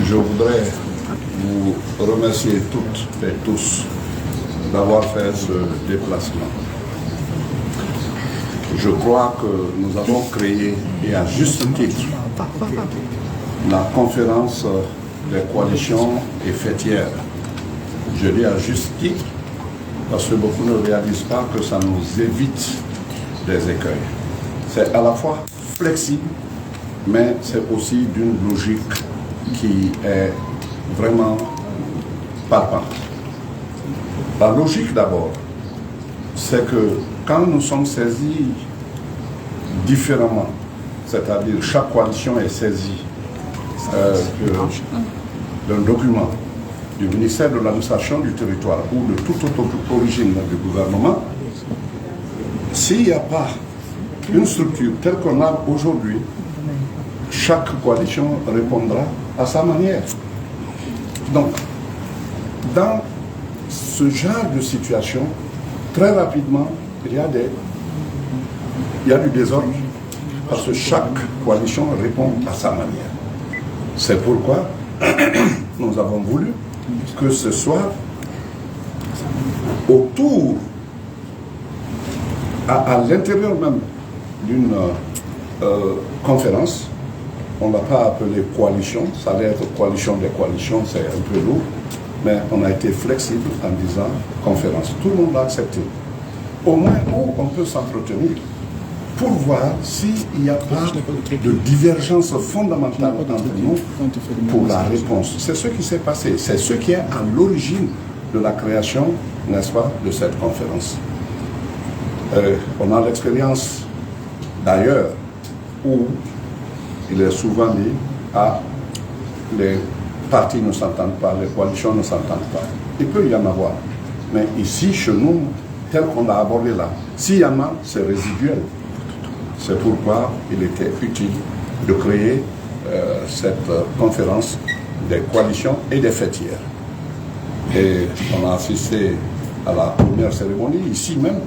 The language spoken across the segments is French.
Je voudrais vous remercier toutes et tous d'avoir fait ce déplacement. Je crois que nous avons créé, et à juste titre, la conférence des coalitions et fêtières. Je dis à juste titre, parce que beaucoup ne réalisent pas que ça nous évite des écueils. C'est à la fois flexible, mais c'est aussi d'une logique qui est vraiment palpable. La logique d'abord, c'est que quand nous sommes saisis différemment, c'est-à-dire chaque coalition est saisie d'un document du ministère de l'administration du territoire ou de toute autre origine du gouvernement, s'il n'y a pas une structure telle qu'on a aujourd'hui, chaque coalition répondra à sa manière. Donc, dans ce genre de situation, très rapidement, il y a du désordre, parce que chaque coalition répond à sa manière. C'est pourquoi nous avons voulu que ce soit autour, à l'intérieur même d'une conférence. On ne l'a pas appelé coalition, ça allait être coalition des coalitions, c'est un peu lourd, mais on a été flexible en disant conférence. Tout le monde l'a accepté. Au moins où on peut s'entretenir pour voir s'il n'y a pas de divergence fondamentale entre nous pour la réponse. C'est ce qui s'est passé, c'est ce qui est à l'origine de la création, n'est-ce pas, de cette conférence. On a l'expérience d'ailleurs où il est souvent dit, les partis ne s'entendent pas, les coalitions ne s'entendent pas. Il peut y en avoir. Mais ici, chez nous, tel qu'on l'a abordé là, s'il y en a, c'est résiduel. C'est pourquoi il était utile de créer cette conférence des coalitions et des fêtières. Et on a assisté à la première cérémonie, ici même,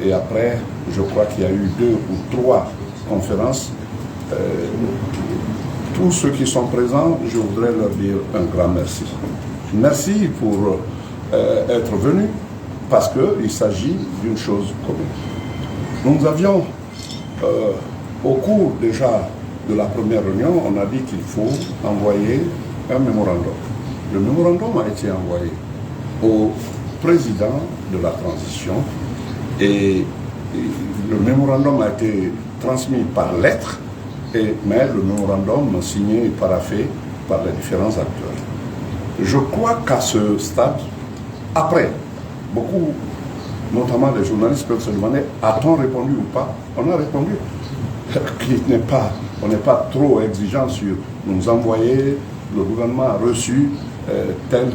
et après, je crois qu'il y a eu 2 ou 3 conférences. Tous ceux qui sont présents, je voudrais leur dire un grand merci. Merci pour être venus, parce qu'il s'agit d'une chose commune. Nous avions, au cours déjà de la première réunion, on a dit qu'il faut envoyer un mémorandum. Le mémorandum a été envoyé au président de la transition et le mémorandum a été transmis par lettre, mais le mémorandum signé et paraphé par les différents acteurs. Je crois qu'à ce stade, après, beaucoup, notamment les journalistes, peuvent se demander, a-t-on répondu ou pas? On a répondu. On n'est pas trop exigeant sur nous envoyer, le gouvernement a reçu tel,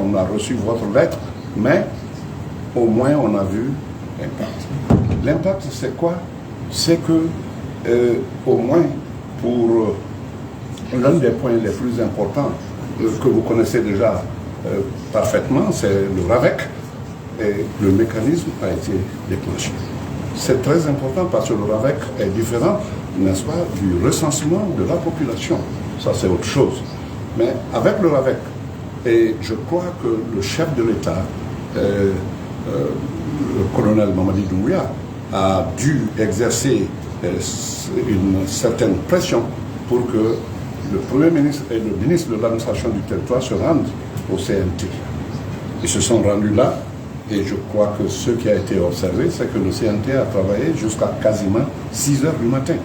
on a reçu votre lettre, mais au moins on a vu l'impact. L'impact, c'est quoi? C'est que au moins pour l'un des points les plus importants que vous connaissez déjà parfaitement, c'est le RAVEC, et le mécanisme a été déclenché. C'est très important parce que le RAVEC est différent, n'est-ce pas, du recensement de la population. Ça, c'est autre chose. Mais avec le RAVEC, et je crois que le chef de l'État, le colonel Mamadi Doumbouya, a dû exercer une certaine pression pour que le Premier ministre et le ministre de l'administration du territoire se rendent au CNT. Ils se sont rendus là et je crois que ce qui a été observé, c'est que le CNT a travaillé jusqu'à quasiment 6 heures du matin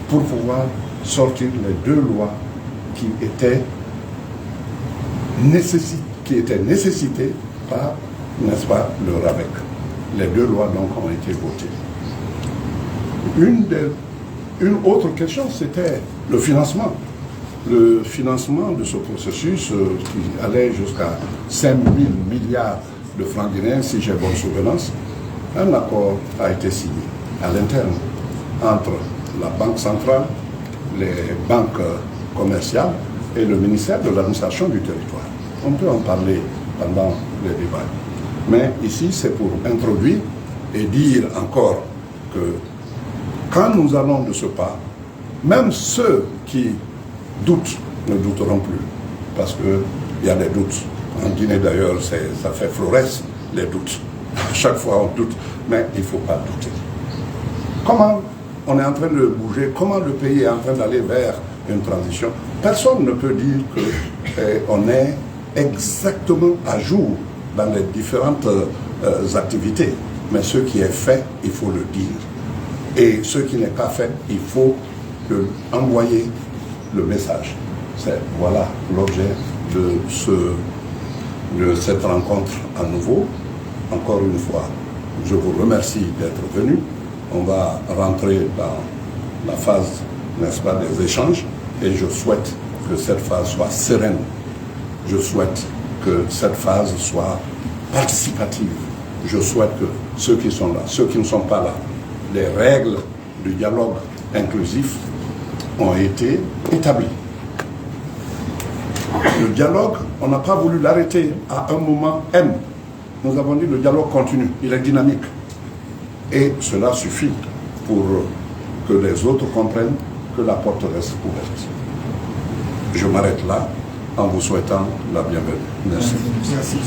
pour pouvoir sortir les 2 lois qui étaient nécessitées par, n'est-ce pas, le RAVEC. Les 2 lois donc ont été votées. Une autre question, c'était le financement. Le financement de ce processus qui allait jusqu'à 5 000 milliards de francs guinéens, si j'ai bonne souvenance. Un accord a été signé à l'interne entre la Banque centrale, les banques commerciales et le ministère de l'administration du territoire. On peut en parler pendant les débats. Mais ici, c'est pour introduire et dire encore que quand nous allons de ce pas, même ceux qui doutent ne douteront plus. parce qu'il y a des doutes. En Guinée d'ailleurs, ça fait florès, les doutes. À chaque fois on doute, mais il ne faut pas douter. Comment on est en train de bouger, comment le pays est en train d'aller vers une transition? Personne ne peut dire qu'on est exactement à jour dans les différentes activités. Mais ce qui est fait, il faut le dire. Et ce qui n'est pas fait, il faut envoyer le message. Voilà l'objet de cette rencontre à nouveau. Encore une fois, je vous remercie d'être venu. On va rentrer dans la phase, n'est-ce pas, des échanges. Et je souhaite que cette phase soit sereine. Je souhaite que cette phase soit participative. Je souhaite que ceux qui sont là, ceux qui ne sont pas là, les règles du dialogue inclusif ont été établies. Le dialogue, on n'a pas voulu l'arrêter à un moment M. Nous avons dit le dialogue continue, il est dynamique. Et cela suffit pour que les autres comprennent que la porte reste ouverte. Je m'arrête là en vous souhaitant la bienvenue. Merci. Merci.